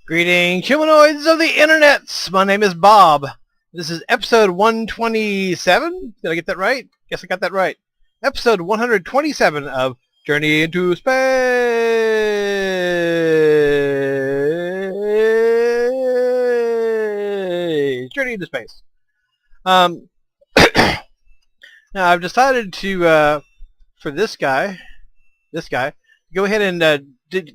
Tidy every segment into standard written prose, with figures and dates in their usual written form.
Greetings, humanoids of the internets! My name is Bob. This is episode 127. Did I get that right? Guess I got that right. Episode 127 of Journey into Space! Journey into Space. Now I've decided to, for this guy, go ahead and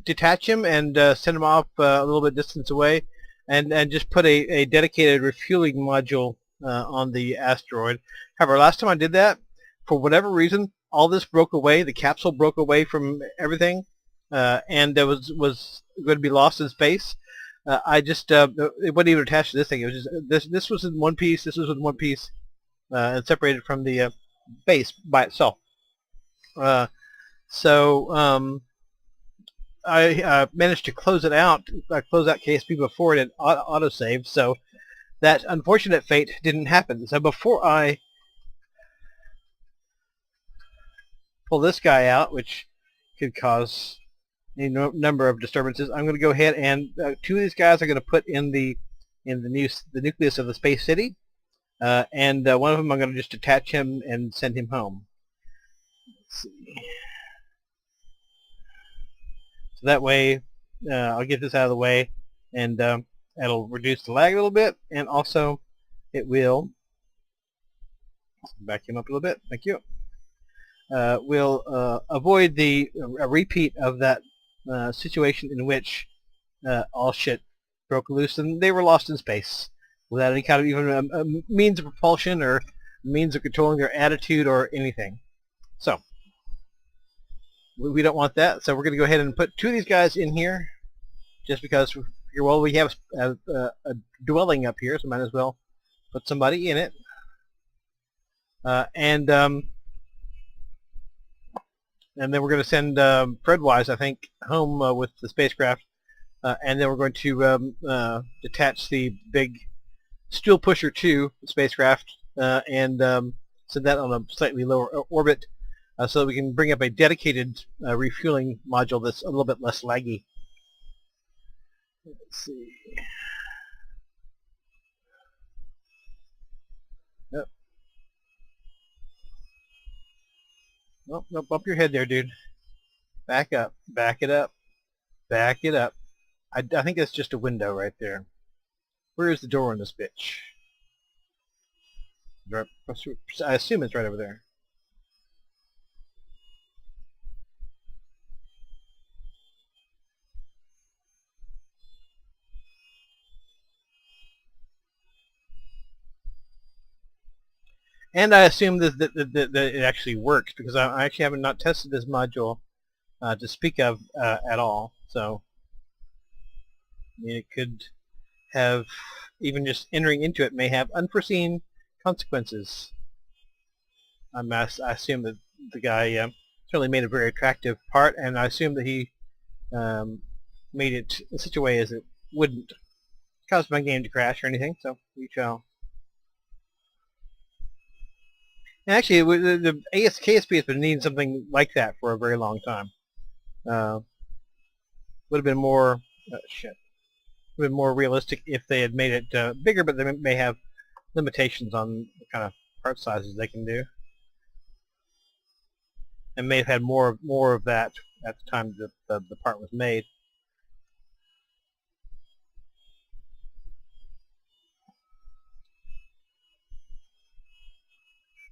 detach him and send him off a little bit distance away, and just put a dedicated refueling module on the asteroid. However, last time I did that, for whatever reason, all this broke away. The capsule broke away from everything, and it was going to be lost in space. I just it wasn't even attached to this thing. It was just this was in one piece. This was in one piece, and separated from the base by itself. I managed to close it out. I closed out KSP before it had autosaved, so that unfortunate fate didn't happen. So before I pull this guy out, which could cause a number of disturbances, I'm going to go ahead and two of these guys I'm going to put in the nucleus of the space city, and one of them I'm going to just attach him and send him home. Let's see. So that way, I'll get this out of the way, and it'll reduce the lag a little bit, and also it will back him up a little bit. Thank you. We'll avoid a repeat of that situation in which all shit broke loose and they were lost in space without any kind of even a means of propulsion or means of controlling their attitude or anything. So we don't want that, so we're going to go ahead and put two of these guys in here, just because, well, we have a dwelling up here, so might as well put somebody in it. And then we're going to send Fredwise, I think, home with the spacecraft, and then we're going to detach the big stool pusher to the spacecraft and send that on a slightly lower orbit, so that we can bring up a dedicated refueling module that's a little bit less laggy. Let's see. Yep. Nope, nope, bump your head there, dude. Back up. Back it up. Back it up. I think that's just a window right there. Where is the door in this bitch? I assume it's right over there. And I assume that it actually works, because I actually have not tested this module to speak of at all. So I mean, it could have, even just entering into it may have unforeseen consequences. I assume that the guy certainly made a very attractive part, and I assume that he made it in such a way as it wouldn't cause my game to crash or anything. So we shall. And actually, the AIES KSP has been needing something like that for a very long time. Would have been more would have been more realistic if they had made it bigger, but they may have limitations on the kind of part sizes they can do, and may have had more of that at the time that the part was made.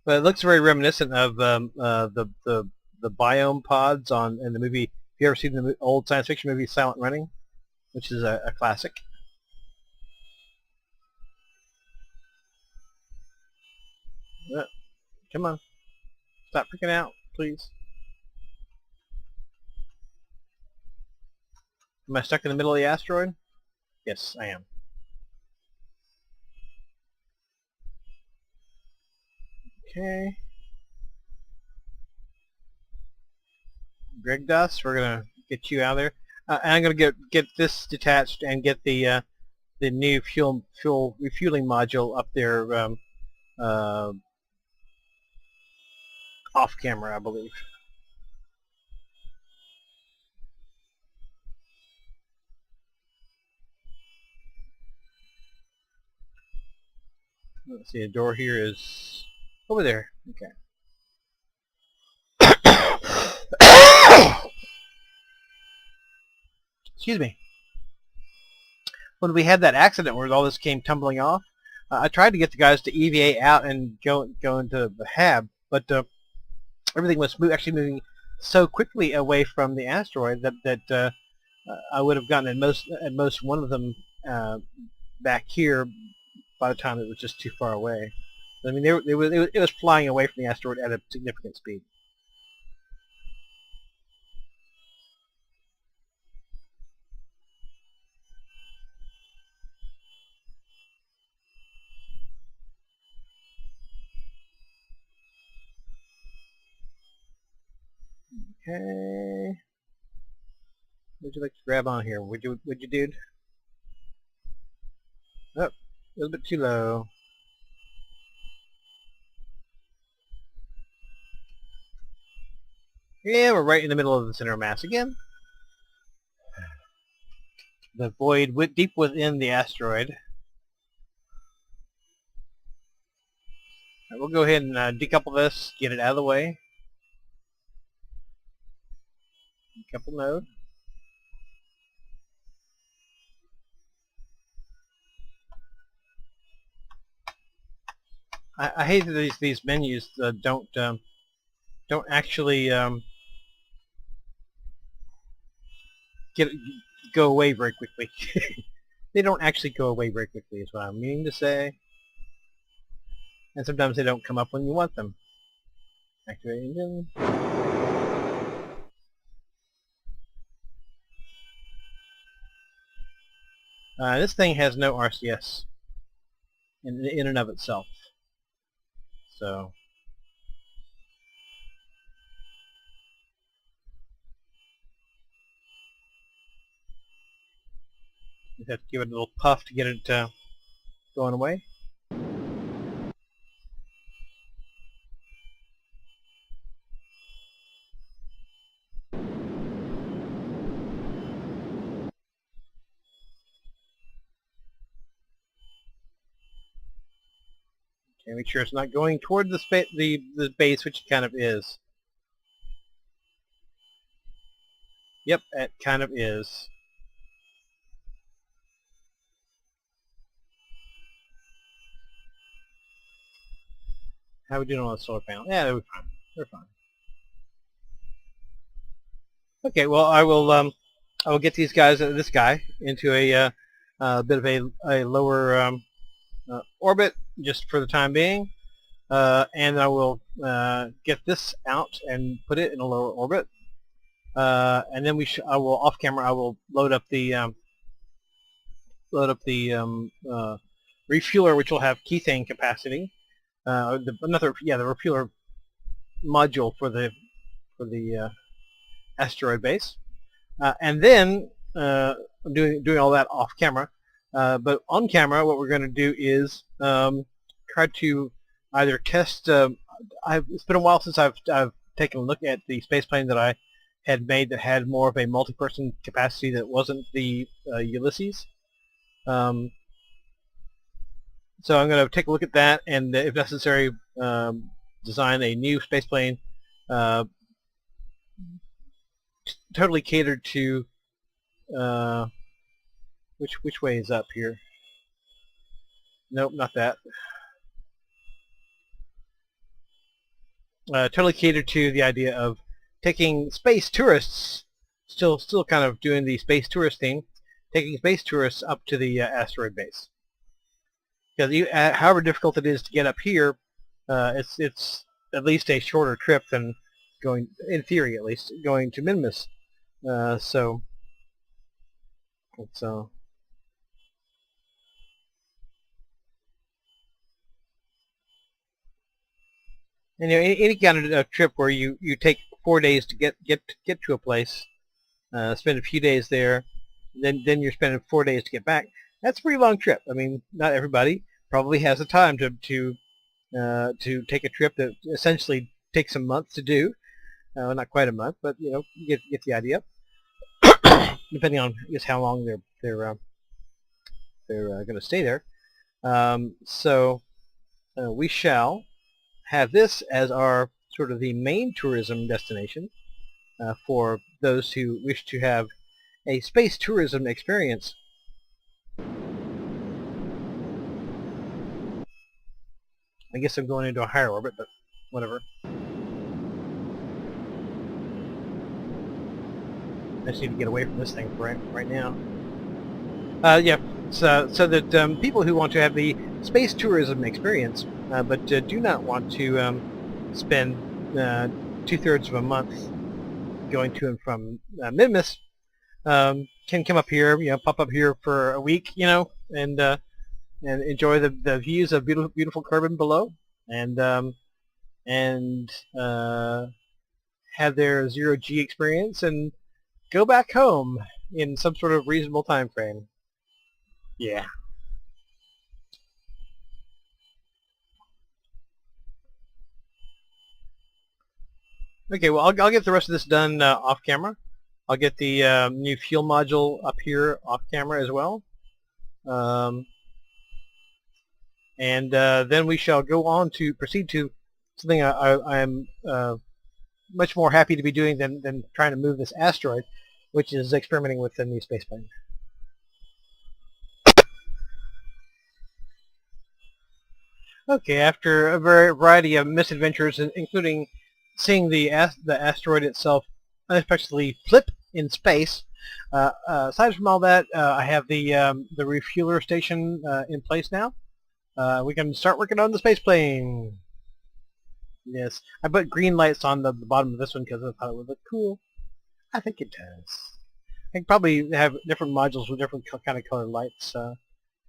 But it looks very reminiscent of the biome pods in the movie. Have you ever seen the old science fiction movie Silent Running, which is a classic? Come on, stop freaking out, please. Am I stuck in the middle of the asteroid? Yes, I am. Okay. Greg Dust, we're gonna get you out of there. And I'm gonna get this detached and get the new fuel refueling module up there off camera, I believe. Let's see, the door here is over there. Okay. Excuse me. When we had that accident where all this came tumbling off, I tried to get the guys to EVA out and go into the hab, but everything was actually moving so quickly away from the asteroid that I would have gotten at most one of them back here by the time it was just too far away. I mean, it was flying away from the asteroid at a significant speed. Okay. Would you like to grab on here? Would you, dude? Oh, a little bit too low. Yeah, we're right in the middle of the center of mass again. The void deep within the asteroid. Right, we'll go ahead and decouple this, get it out of the way. Decouple node. I hate that these menus don't actually go away very quickly. They don't actually go away very quickly, is what I'm meaning to say. And sometimes they don't come up when you want them. Activate engine. This thing has no RCS in and of itself. So you have to give it a little puff to get it going away. Okay, make sure it's not going toward the base, which it kind of is. Yep, it kind of is. How are we doing on the solar panel? Yeah, we're fine. We're fine. Okay, well, I will get these guys, this guy, into a bit of a lower orbit just for the time being, and I will get this out and put it in a lower orbit, and then I will off camera I will load up the refueler, which will have Kethane capacity. The refueler module for the asteroid base, and then I'm doing all that off camera. But on camera, what we're going to do is try to either test. It's been a while since I've taken a look at the spaceplane that I had made that had more of a multi-person capacity that wasn't the Ulysses. So I'm going to take a look at that, and if necessary, design a new spaceplane totally catered to which way is up here? Nope, not that. Totally catered to the idea of taking space tourists, still kind of doing the space tourist thing, taking space tourists up to the asteroid base. Because however difficult it is to get up here, it's at least a shorter trip than going, in theory at least, going to Minmus. So it's and any kind of trip where you take 4 days to get to a place, spend a few days there, then you're spending 4 days to get back. That's a pretty long trip. I mean, not everybody probably has the time to take a trip that essentially takes a month to do. Not quite a month, but you get the idea. Depending on I guess how long they're going to stay there. So we shall have this as our sort of the main tourism destination for those who wish to have a space tourism experience. I guess I'm going into a higher orbit, but whatever. I just need to get away from this thing right now. Yeah, so that people who want to have the space tourism experience, but do not want to spend 2/3 of a month going to and from Minmus, can come up here, pop up here for a week, and enjoy the views of beautiful Kerbin below, and have their 0G experience and go back home in some sort of reasonable time frame. Yeah. Okay, well, I'll get the rest of this done off camera. I'll get the new fuel module up here off camera as well. And then we shall go on to proceed to something I'm much more happy to be doing than trying to move this asteroid, which is experimenting with the new spaceplane. Okay, after a variety of misadventures, including seeing the asteroid itself unexpectedly flip in space, aside from all that, I have the refueler station in place now. We can start working on the spaceplane. Yes, I put green lights on the bottom of this one because I thought it would look cool. I think it does. I can probably have different modules with different kind of colored lights.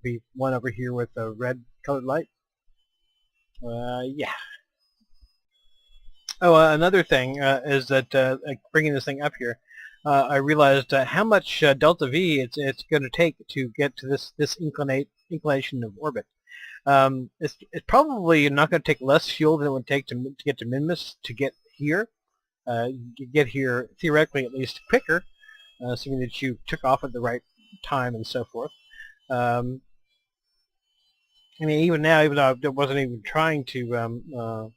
Be one over here with a red colored light. Yeah. Oh, another thing is that bringing this thing up here, I realized how much delta V it's going to take to get to this inclination of orbit. It's probably not going to take less fuel than it would take to get to Minmus to get here. You get here theoretically at least quicker, assuming that you took off at the right time and so forth. I mean, even now, even though I wasn't even trying to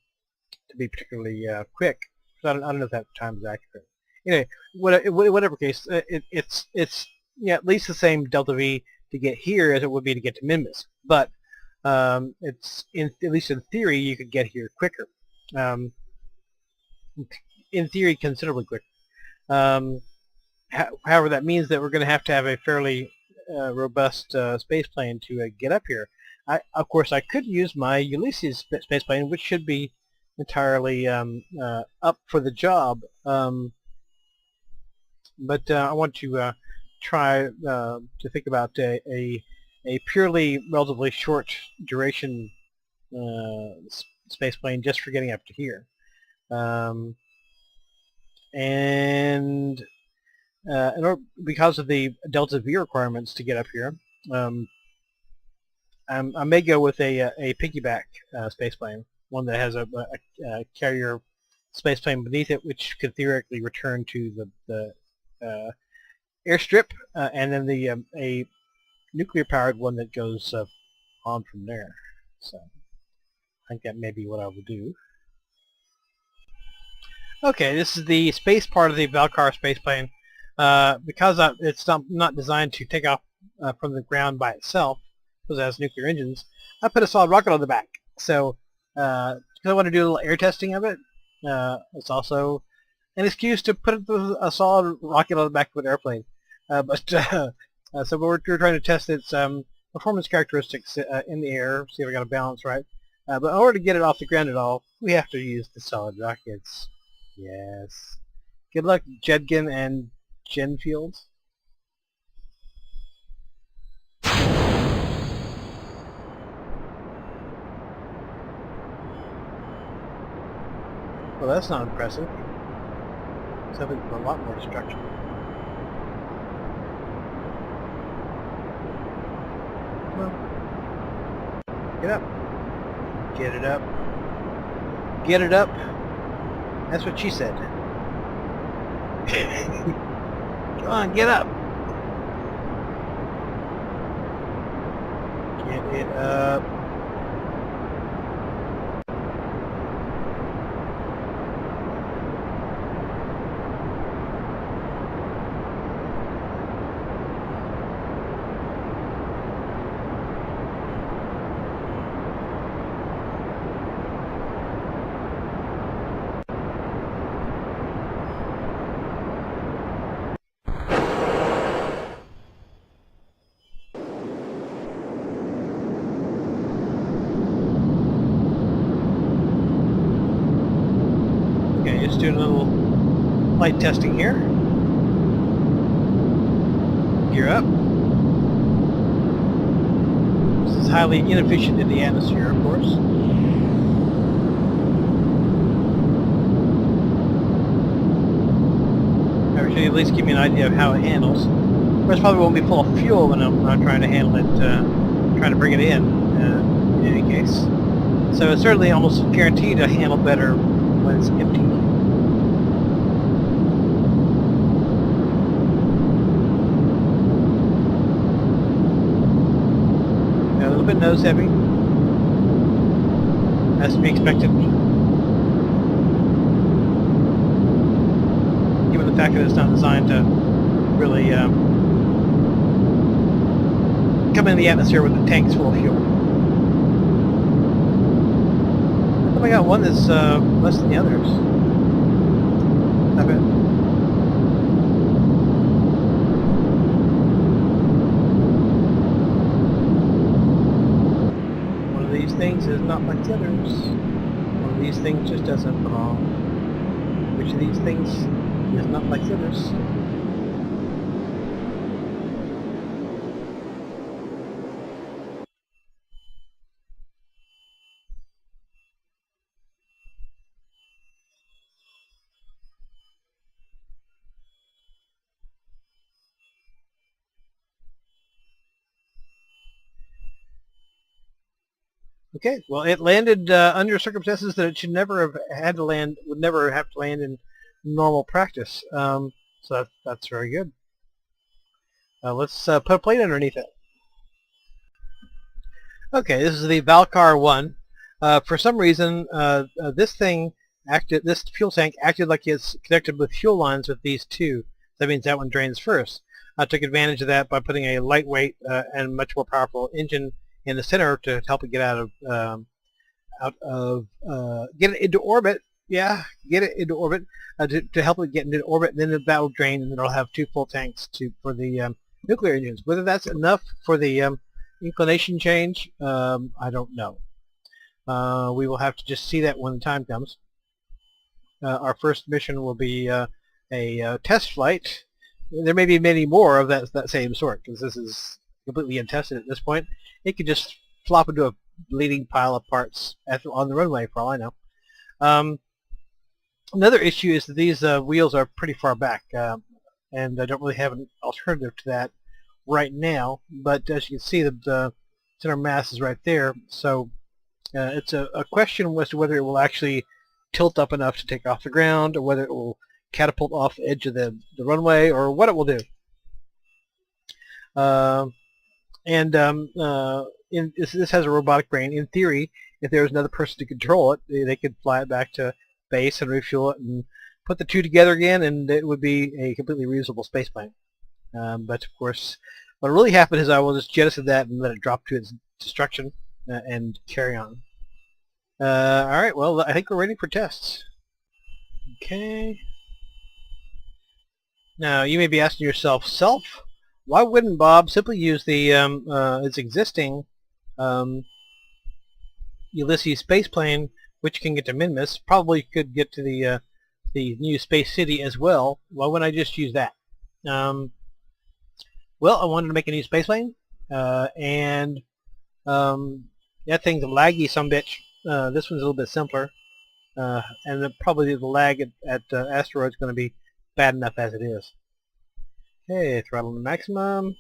be particularly quick, I don't know if that time is accurate. Anyway, whatever case, it's at least the same delta V to get here as it would be to get to Minmus, but it's at least in theory you could get here quicker. In theory, considerably quicker. However, that means that we're going to have a fairly robust spaceplane to get up here. Of course, I could use my Ulysses spaceplane, which should be entirely up for the job. But I want to try to think about a purely relatively short duration spaceplane just for getting up to here. And because of the delta V requirements to get up here, I may go with a piggyback spaceplane, one that has a carrier spaceplane beneath it, which could theoretically return to the airstrip, and then a nuclear-powered one that goes on from there. So I think that may be what I will do. Okay, this is the space part of the Valkyr spaceplane. Because it's not designed to take off from the ground by itself, because it has nuclear engines, I put a solid rocket on the back. So, because I want to do a little air testing of it, it's also an excuse to put a solid rocket on the back of an airplane. So we're trying to test its performance characteristics in the air, see if I got a balance right. But in order to get it off the ground at all, we have to use the solid rockets. Yes. Good luck, Jedgen and Genfield. Well, that's not impressive. Something for a lot more destruction. Well, get up. Get it up. Get it up. That's what she said. Come on, get up. Get it up. doing a little flight testing here. Gear up. This is highly inefficient in the atmosphere, of course. That should at least give me an idea of how it handles. Of course, probably won't be full of fuel when I'm trying to handle it, trying to bring it in any case. So it's certainly almost guaranteed to handle better when it's empty. A little bit nose heavy, as to be expected, given the fact that it's not designed to really come in the atmosphere with the tanks full of fuel. How come I got one that's less than the others? Not bad. One of these things is not like the others. One of these things just doesn't belong. Which of these things is not like the others? Okay, well, it landed under circumstances that it should never have had to land, would never have to land in normal practice. So that's very good. Let's put a plate underneath it. Okay, this is the Valkar 1. For some reason, this fuel tank acted like it's connected with fuel lines with these two. That means that one drains first. I took advantage of that by putting a lightweight and much more powerful engine in the center to help it get get it into orbit. Yeah, get it into orbit to help it get into orbit. And then that will drain, and it'll have two full tanks for the nuclear engines. Whether that's enough for the inclination change, I don't know. We will have to just see that when the time comes. Our first mission will be a test flight. There may be many more of that same sort, because this is completely untested at this point. It could just flop into a bleeding pile of parts on the runway, for all I know. Another issue is that these wheels are pretty far back, and I don't really have an alternative to that right now. But as you can see, the center mass is right there, so it's a question as to whether it will actually tilt up enough to take off the ground, or whether it will catapult off the edge of the runway, or what it will do. This has a robotic brain. In theory, if there was another person to control it, they could fly it back to base and refuel it and put the two together again, and it would be a completely reusable spaceplane. But of course, what really happened is I will just jettison that and let it drop to its destruction and carry on. Alright, well, I think we're ready for tests. Okay. Now, you may be asking yourself, why wouldn't Bob simply use the its existing Ulysses spaceplane, which can get to Minmus, probably could get to the new Space City as well? Why wouldn't I just use that? Well, I wanted to make a new spaceplane, and that thing's a laggy sumbitch. This one's a little bit simpler, and probably the lag at asteroids is going to be bad enough as it is. Okay, throttle to maximum.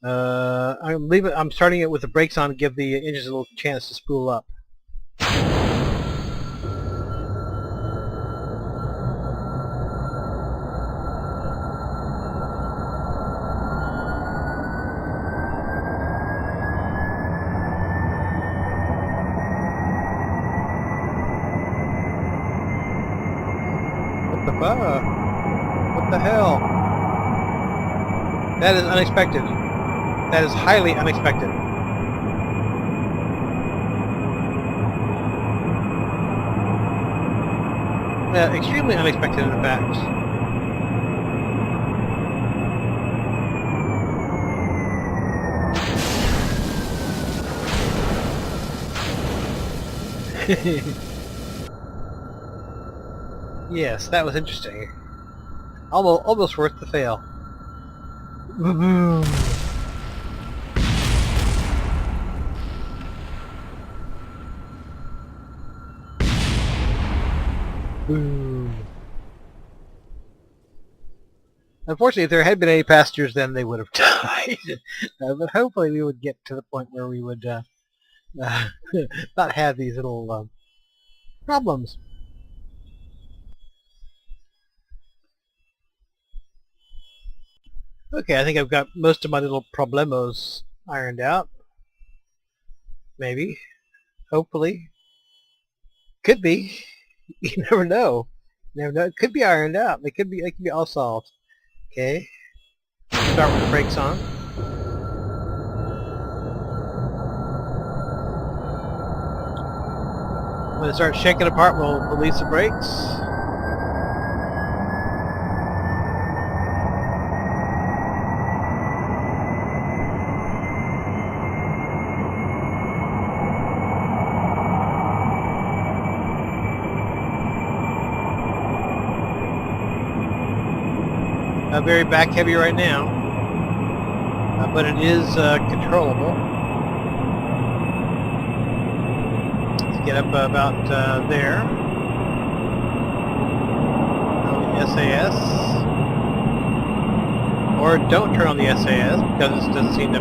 I'm starting it with the brakes on to give the engines a little chance to spool up. What the hell? That is unexpected. That is highly unexpected. Extremely unexpected, in fact. Yes, that was interesting. Almost worth the fail. Boom. Boom. Unfortunately, if there had been any passengers, then they would have died. But hopefully, we would get to the point where we would not have these little problems. Okay, I think I've got most of my little problemos ironed out. Maybe. Hopefully. Could be. You never know. You never know. It could be ironed out. They could be all solved. Okay. Start with the brakes on. When it starts shaking apart, we'll release the brakes. Very back heavy right now, but it is controllable. Let's get up about there on the SAS, or don't turn on the SAS because it doesn't seem to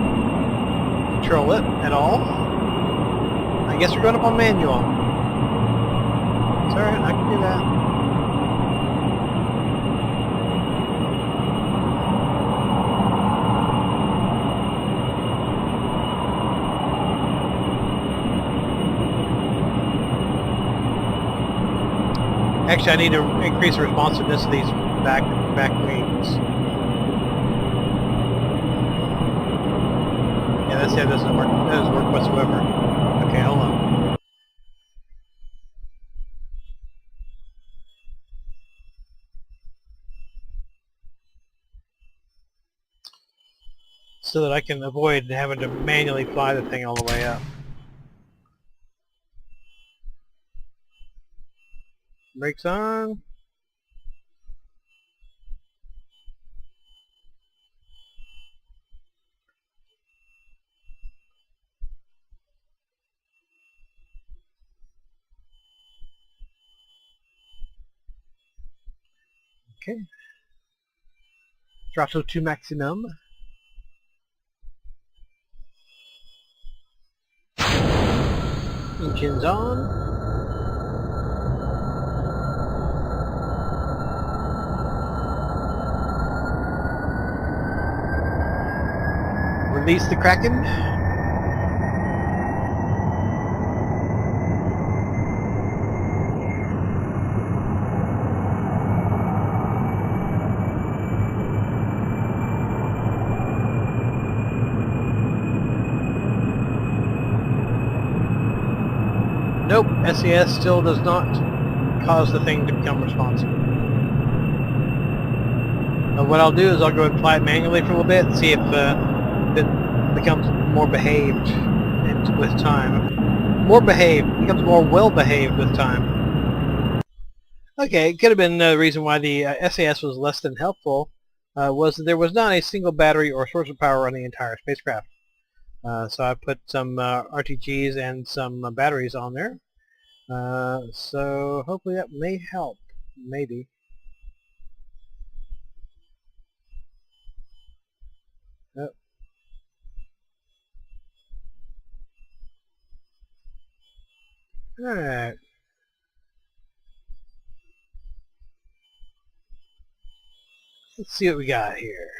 control it at all. I guess we're going up on manual. It's alright, I can do that. Actually, I need to increase the responsiveness of these back wings. Yeah, that doesn't work. That doesn't work whatsoever. Okay, hold on. So that I can avoid having to manually fly the thing all the way up. Brakes on. Okay. Throttle to maximum. Engines on. Release the Kraken. Nope, SAS still does not cause the thing to become responsive. What I'll do is I'll go and fly it manually for a little bit and see if it becomes more behaved with time. More behaved, becomes more well-behaved with time. Okay, it could have been the reason why the SAS was less than helpful was that there was not a single battery or source of power on the entire spacecraft. So I put some RTGs and some batteries on there. So hopefully that may help. Maybe. Oh. Alright. Let's see what we got here.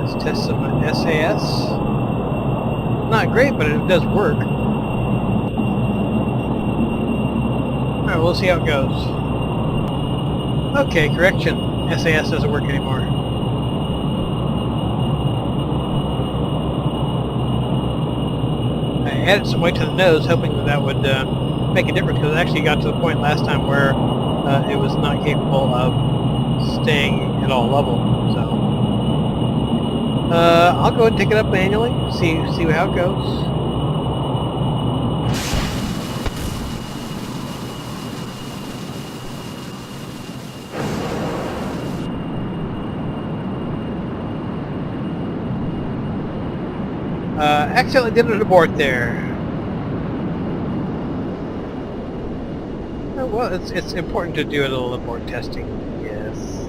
Let's test some SAS. Not great, but it does work. Alright, we'll see how it goes. Okay, correction. SAS doesn't work anymore. I added some weight to the nose, hoping that that would make a difference, because it actually got to the point last time where it was not capable of staying at all level. So I'll go ahead and take it up manually, see how it goes. Accidentally did an abort there. Oh, well, it's important to do a little abort testing. Yes.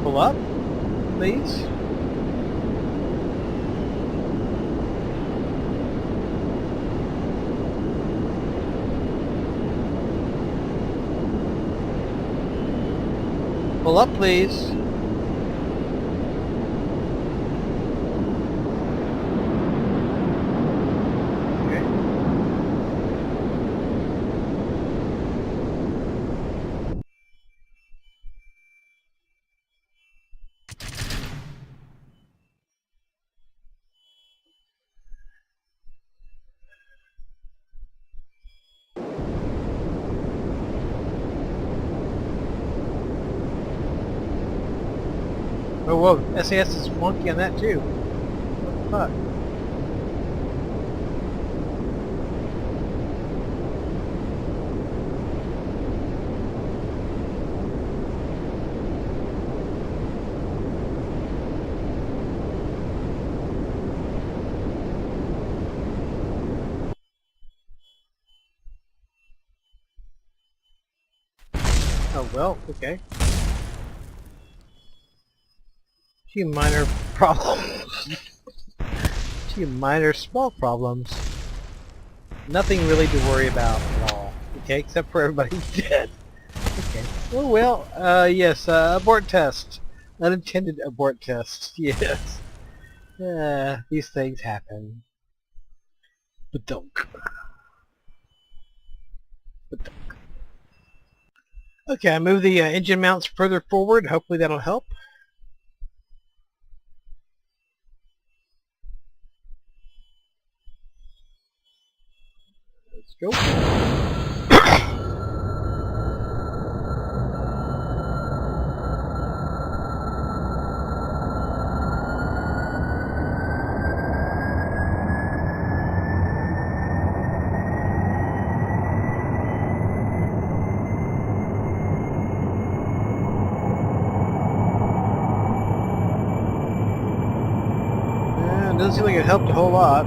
Pull up, please. Pull up, please. Okay. Oh, whoa, SAS is wonky on that too. What the fuck? Oh, well, okay. Few minor problems. Few minor small problems. Nothing really to worry about at all. Okay, except for everybody's dead. Okay. Oh well, yes, abort test. Unintended abort test. Yes. These things happen. Badunk. Badunk. Okay, I move the engine mounts further forward. Hopefully that'll help. Let's go. It doesn't seem like it helped a whole lot.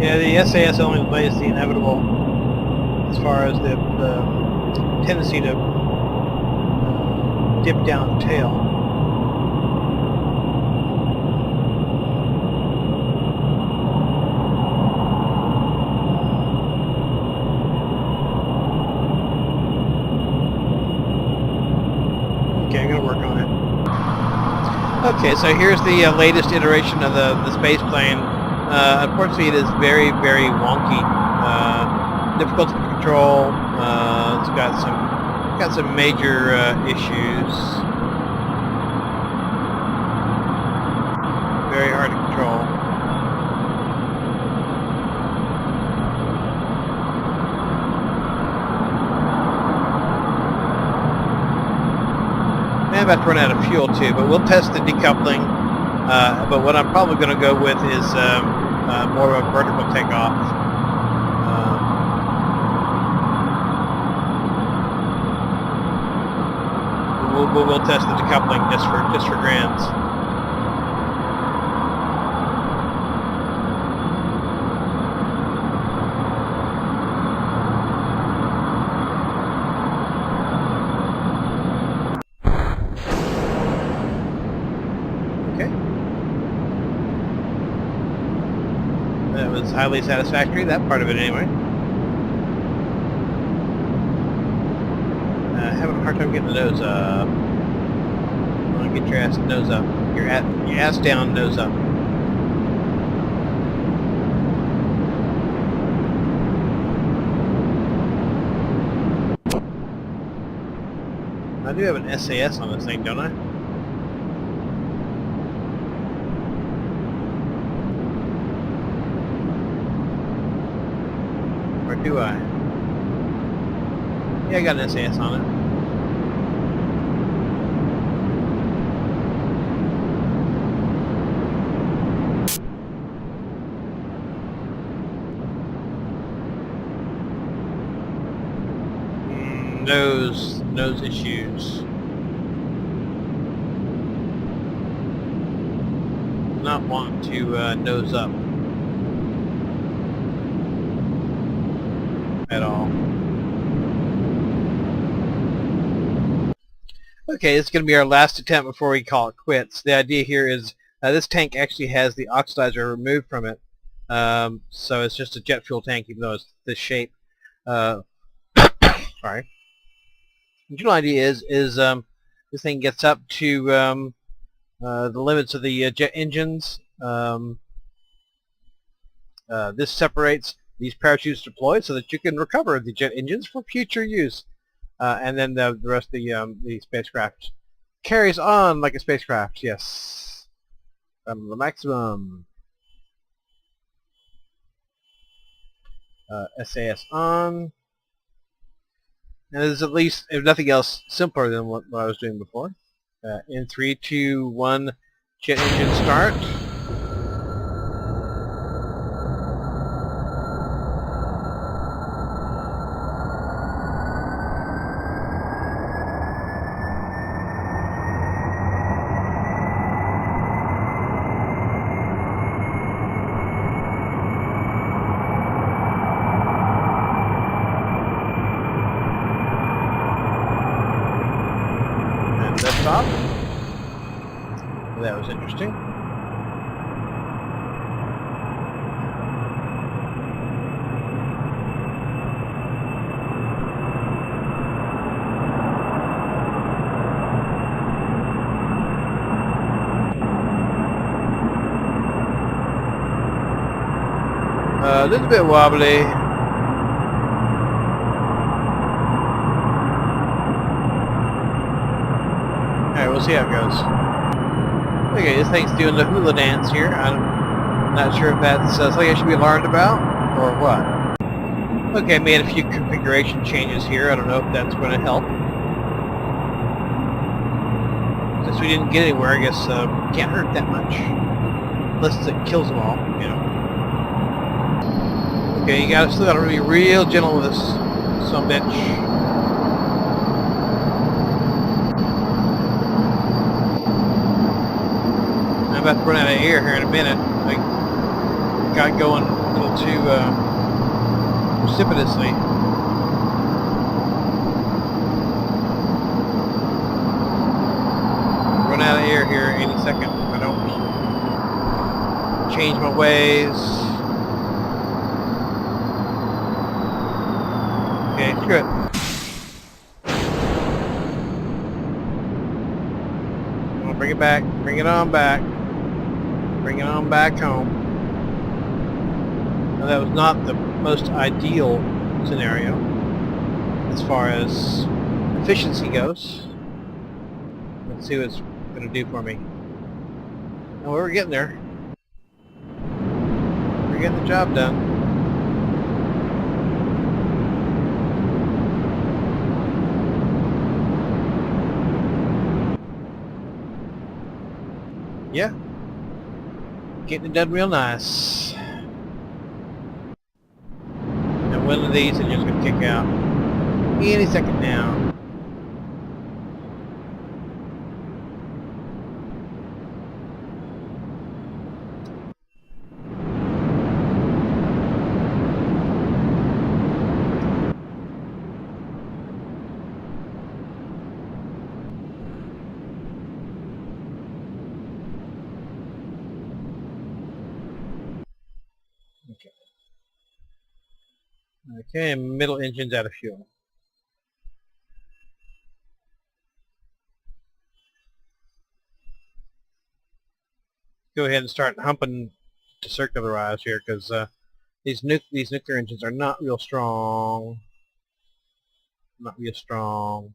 Yeah, the SAS only delays the inevitable as far as the tendency to dip down the tail. Okay, I'm going to work on it. Okay, so here's the latest iteration of the space plane. Unfortunately, it is very, very wonky, difficult to control. It's got some major issues. Very hard to control. I'm about to run out of fuel too, but we'll test the decoupling. But what I'm probably going to go with is more of a vertical takeoff. We'll test the decoupling just for grants. Okay. That was highly satisfactory. That part of it, anyway. Having a hard time getting the nose up. Want to get your ass nose up. Your ass down, nose up. I do have an SAS on this thing, don't I? Or do I? Yeah, I got an SAS on it. Nose issues. Not want to nose up at all. Okay, it's going to be our last attempt before we call it quits. The idea here is this tank actually has the oxidizer removed from it, so it's just a jet fuel tank, even though it's this shape. Sorry. The general idea is this thing gets up to the limits of the jet engines. This separates these parachutes deployed so that you can recover the jet engines for future use. And then the rest of the spacecraft carries on like a spacecraft, yes. From the maximum. SAS on. And this is at least, if nothing else, simpler than what I was doing before. In 3, 2, 1, jet engine start. Stop. That was interesting. This is a bit wobbly. Alright, we'll see how it goes. Okay, this thing's doing the hula dance here. I'm not sure if that's something I should be alarmed about, or what. Okay, I made a few configuration changes here. I don't know if that's going to help. Since we didn't get anywhere, I guess can't hurt that much. Unless it kills them all, you know. Okay, you still gotta be real gentle with this son of a bitch. I'm about to run out of air here in a minute. I got going a little too precipitously. I'll run out of air here any second if I don't change my ways. Okay, screw it. I'm gonna bring it back. Bring it on back. Bring it on back home. Now that was not the most ideal scenario as far as efficiency goes. Let's see what it's going to do for me. Oh, we're getting there. We're getting the job done. Yeah. Getting it done real nice. Now one of these is just going to kick out any second now. Okay, middle engine's out of fuel. Go ahead and start humping to circularize here, because these nuclear engines are not real strong. Not real strong.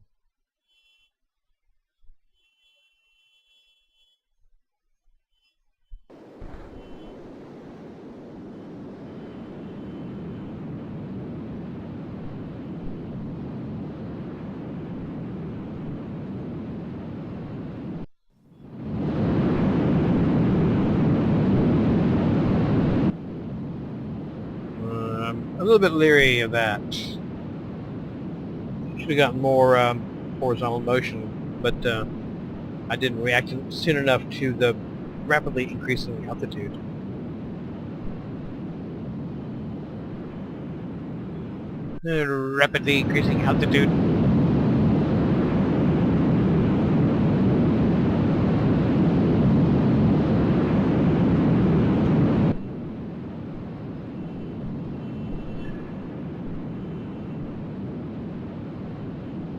I'm a little bit leery of that. Should have gotten more horizontal motion, but I didn't react soon enough to the rapidly increasing altitude. Rapidly increasing altitude.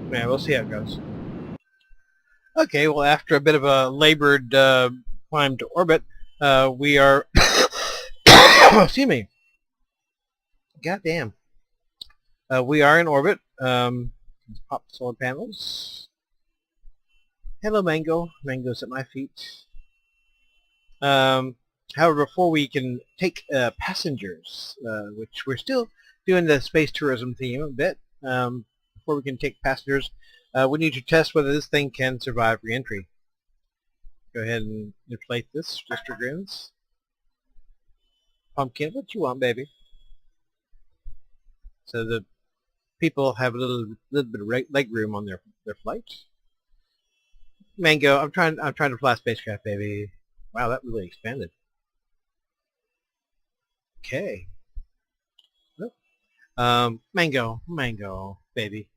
Yeah, we'll see how it goes. Okay, well, after a bit of a labored climb to orbit, we are... excuse me. Goddamn. We are in orbit. Pop the solar panels. Hello, Mango. Mango's at my feet. However, before we can take passengers, which we're still doing the space tourism theme a bit, before we can take passengers, we need to test whether this thing can survive re-entry. Go ahead and inflate this, just for grins. Pumpkin, what you want, baby? So the people have a little bit of leg room on their flight. Mango, I'm trying to fly a spacecraft, baby. Wow, that really expanded. Okay. Mango, baby.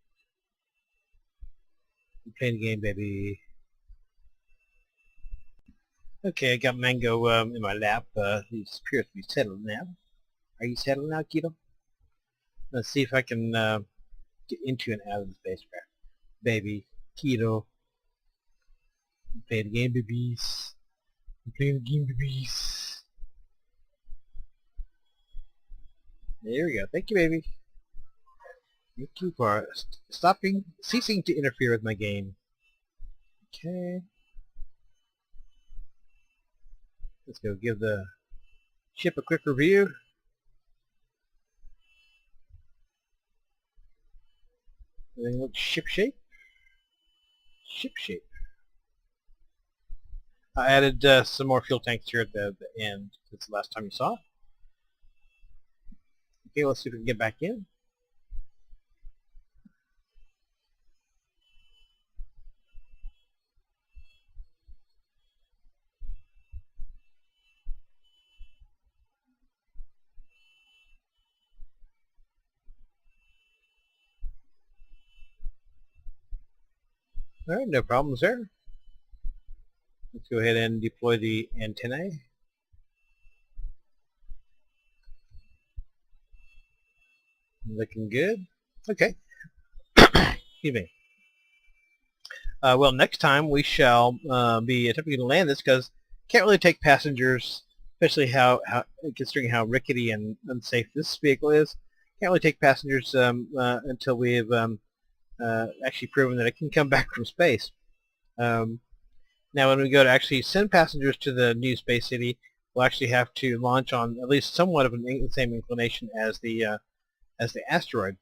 I'm playing the game, baby. Okay, I got Mango in my lap. He appears to be settled now. Are you settled now, Keto? Let's see if I can get into and out of the spacecraft. Baby, Keto. I'm playing the game, babies. I'm playing the game, babies. There we go. Thank you, baby. Thank you for ceasing to interfere with my game. Okay. Let's go give the ship a quick review. Everything looks ship-shape. Ship-shape. I added some more fuel tanks here at the end. That's the last time you saw it. Okay, let's see if we can get back in. All right, no problems there. Let's go ahead and deploy the antennae. Looking good. Okay. Excuse me. Well, next time we shall be attempting to land this, because can't really take passengers, especially how considering how rickety and unsafe this vehicle is. Can't really take passengers until we've actually proven that it can come back from space. Now, when we go to actually send passengers to the new space city, we'll actually have to launch on at least somewhat of the same inclination as the asteroid.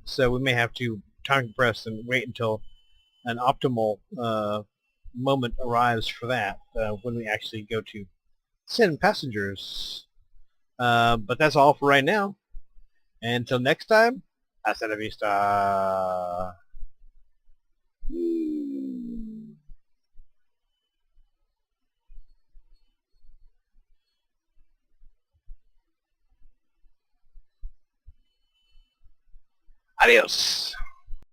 So we may have to time compress and wait until an optimal moment arrives for that when we actually go to send passengers. But that's all for right now. And until next time, hasta la vista. Adios.